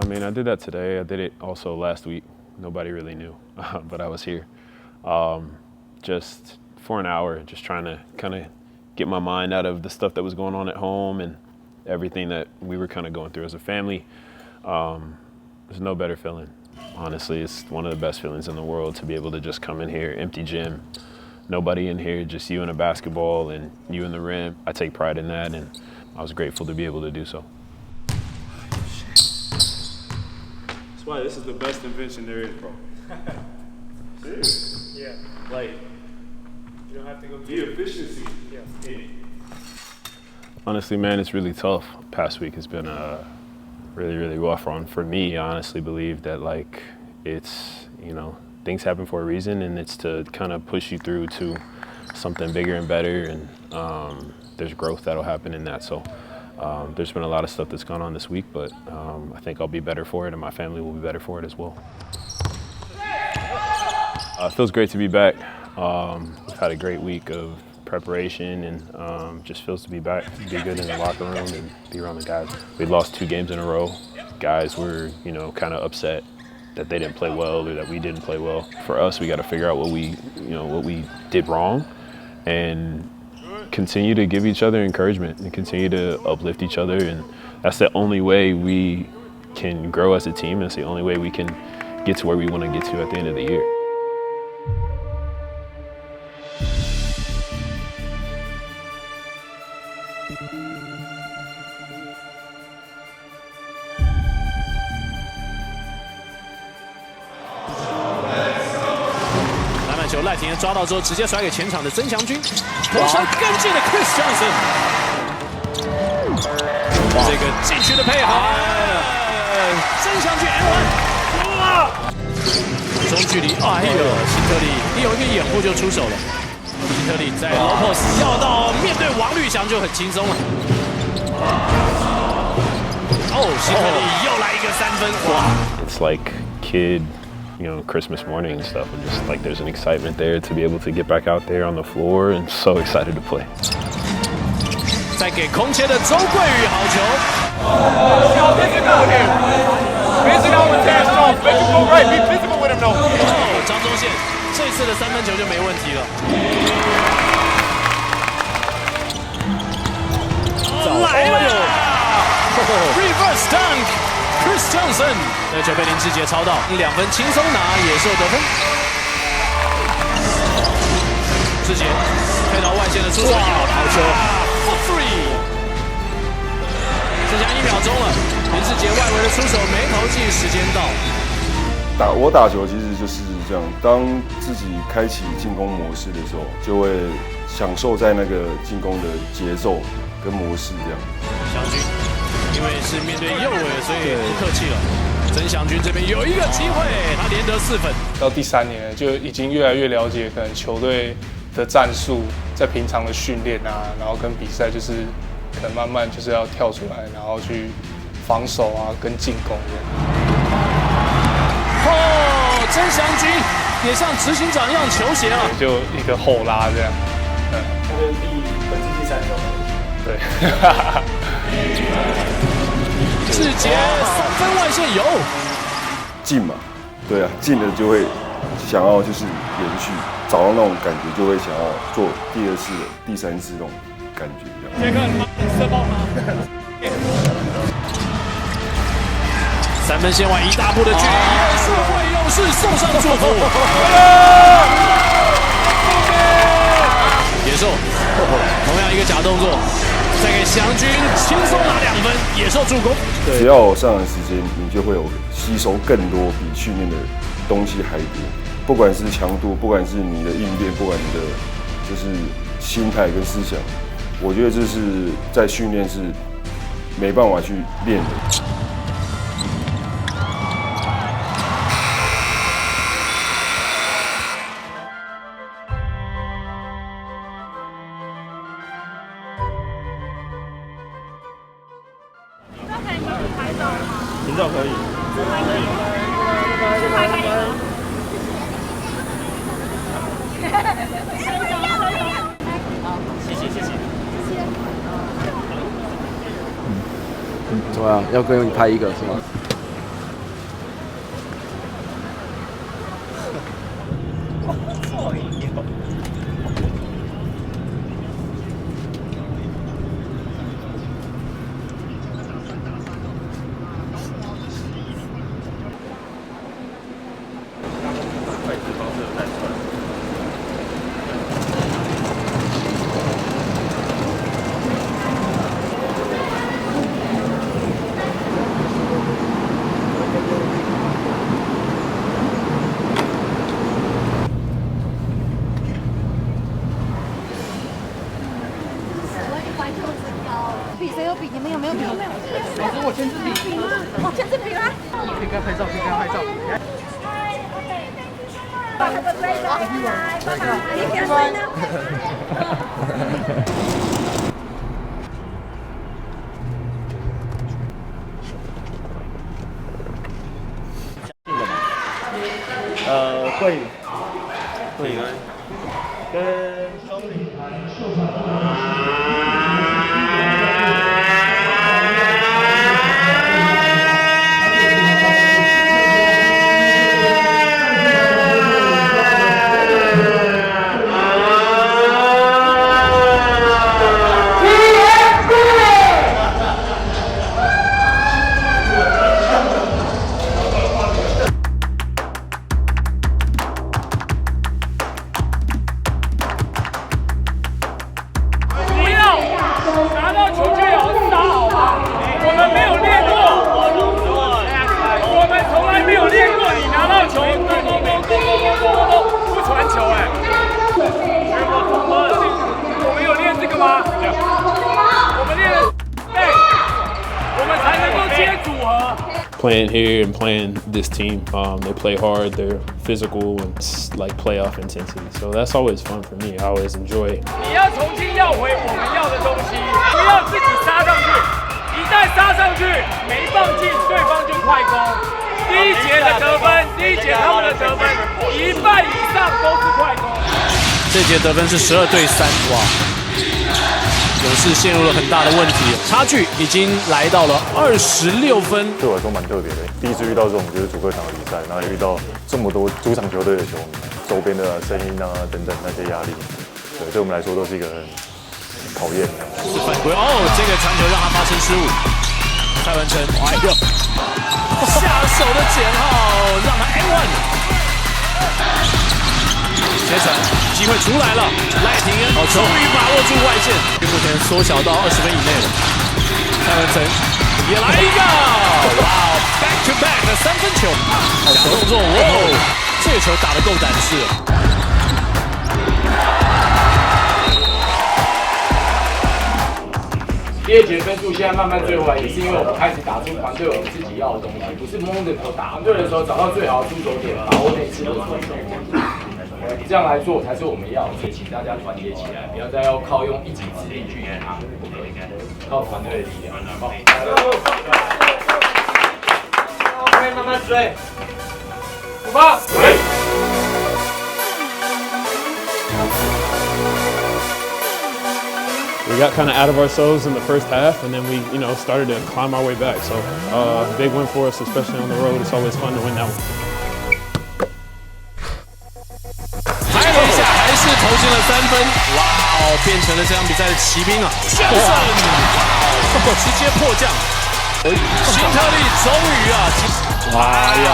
I mean, I did that today. I did it also last week. Nobody really knew, but I was here. Just for an hour, just trying to kind of get my mind out of the stuff that was going on at home and everything that we were kind of going through as a family. There's no better feeling. Honestly, it's one of the best feelings in the world to be able to just come in here, empty gym, nobody in here, just you and a basketball and you and the rim. I take pride in that, and I was grateful to be able to do so. That's why this is the best invention there is, bro. Serious? Yeah. Like, You don't have to go the efficiency. Yeah. Honestly, man, it's really tough. Past week has been a really, really rough run for me. I honestly believe that, like, it's, you know, things happen for a reason, and it's to kind of push you through to something bigger and better, and there's growth that'll happen in that. So there's been a lot of stuff that's gone on this week, but I think I'll be better for it, and my family will be better for it as well. It feels great to be back. We've had a great week of preparation, and just feels to be back, be good in the locker room and be around the guys. We lost 2 games in a row. Guys were, you know, kind of upset that they didn't play well or that we didn't play well. For us, we got to figure out what we did wrong, and continue to give each other encouragement and continue to uplift each other. And that's the only way we can grow as a team. It's the only way we can get to where we want to get to at the end of the year.球赖廷恩抓到之后，直接甩给前场的曾祥军，头上跟进的 Chris Johnson， 这个禁区的配合，曾祥军 N1， 中距离，哎呦，辛特利一有一个掩护就出手了，辛特利在 low post 要到面对王律翔就很轻松了。哦，辛特利又来一个3分，哇 ！It's like Christmas morning and stuff, and just like there's an excitement there to be able to get back out there on the floor, and so excited to play. 再给空切的周桂宇好球。张宗宪这次的3分球就没问题了。来了 ，reverse dunk。Chris Johnson， 那球被林志杰抄到，2分轻松拿，野兽得分。志杰配到外线的出手，好球 ，for three， 剩下1秒钟了，林志杰外围的出手没投进，时间到。我打球其实就是这样，当自己开启进攻模式的时候，就会享受在那个进攻的节奏跟模式这样。祥军。因为是面对右卫，所以不客气了。曾祥军这边有一个机会，他连得4分。到第3年就已经越来越了解可能球队的战术，在平常的训练啊，然后跟比赛就是可能慢慢就是要跳出来，然后去防守啊跟进攻这样。哦，曾祥军也像执行长一样球鞋了，就一个后拉这样。他就是本季第3球。对。志杰3分外线有进嘛，对啊，进了就会想要就是延续，找到那种感觉，就会想要做第2次、第3次那种感觉这样。杰克，你射爆吗？3分线外一大步的距离，也是为勇士送上祝福。野兽，同样一个假动作。再给祥军轻松拿2分，野兽助攻。只要有上场时间，你就会有吸收更多比训练的东西还多。不管是强度，不管是你的应变，不管你的就是心态跟思想，我觉得这是在训练是没办法去练的。拍照可以。好，谢谢。怎么样？要跟你拍一个是吗？比？谁有比？你们有没有比？没有。我签字比。比吗？哦，签字比啦。可以跟他拍照，可以跟他拍照。Have a great day. 拜拜。你点谁呢？桂宇跟兄弟。Playing here and playing this team, they play hard, they're physical and like playoff intensity. So that's always fun for me. I always enjoy. 你要重新要回我们要的东西，不要自己杀上去。一旦杀上去，没放进，对方就快攻。第一节的得分，第一节他们的得分，一半以上都是快攻。这节得分是12对3，哇！勇士陷入了很大的问题，差距已经来到了26分。对我来说蛮特别的，第一次遇到这种就是主客场的比赛，然后也遇到这么多主场球队的球迷，周边的声音啊等等那些压力，对我们来说都是一个很考验的。是犯规哦，这个传球让他发生失误。蔡文成，哎呦，下手的简浩让他 N1。接着机会出来了，赖廷恩终于把握住外线，目前缩小到20分以内了。蔡文成也来一个，哇 ，back to back 的3分球，假动作，哇，这个球打得够胆识。第二节分数现在慢慢追回来，也是因为我们开始打出团队我们自己要的东西，不是蒙着头打。团队的时候找到最好的出手点，把握每次的传球。这样来做才是我们要的，所以请大家团结起来，不要再要靠用一己之力去赢他，靠团队的力量。好，OK， 慢慢追，出发。We got kind of out of ourselves in the first half, and then we, started to climb our way back. So, big win for us, especially on the road. It's always fun to win that one. 还是投进了3分，哇哦，变成了这场比赛的骑兵啊！先生，哇，直接迫降。辛特利终于啊，哎呀，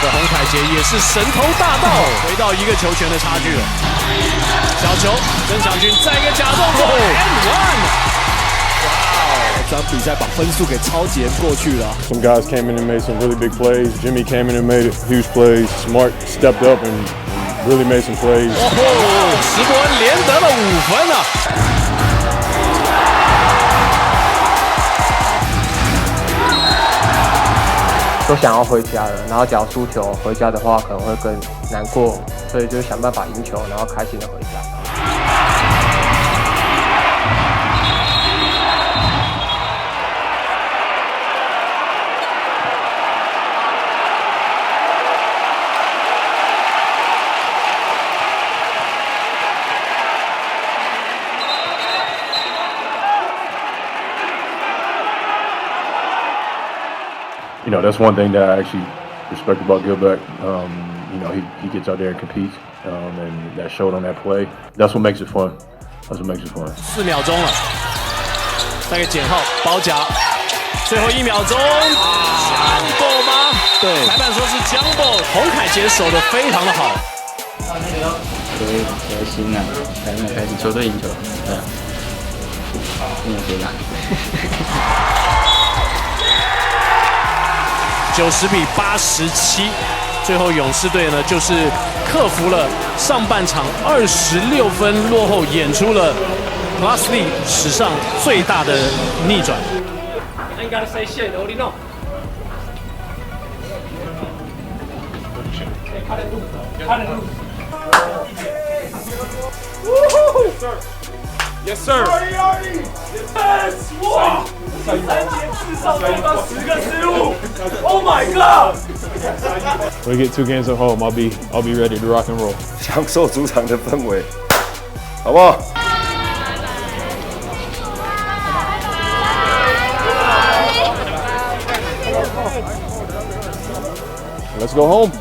这洪凯杰也是神偷大盗，回到1个球权的差距了。小球，曾祥军再一个假动作 ，N1。这场比赛把分数给超前过去了。Some guys came in and made some really big plays. Jimmy came in and made huge plays. Smart stepped up and really made some plays. 石伯恩连得了5分啊！都想要回家了，然后假如输球回家的话，可能会更难过，所以就想办法赢球，然后开心的回家。That's one thing that I actually respect about Gilbert. He gets out there and competes, and that showed on that play. That's what makes it fun. 4秒钟了，再给简浩包夹，最后1秒钟，江波吗？对，裁判说是江波，洪凯杰守得非常的好。开心啊，开心，球队赢球，对啊，没有别的。90比87，最后勇士队呢就是克服了上半场26分落后，演出了 Plus League 史上最大的逆转。I ain't gotta say shit, already know. Cut it loose. Cut it loose. Woohoo! Yes, sir. Yes! 哇！3节至少对方10个失误。Oh my god! When we get 2 games at home, I'll be ready to rock and roll. 享受主场的氛围，好不好？ Let's go home.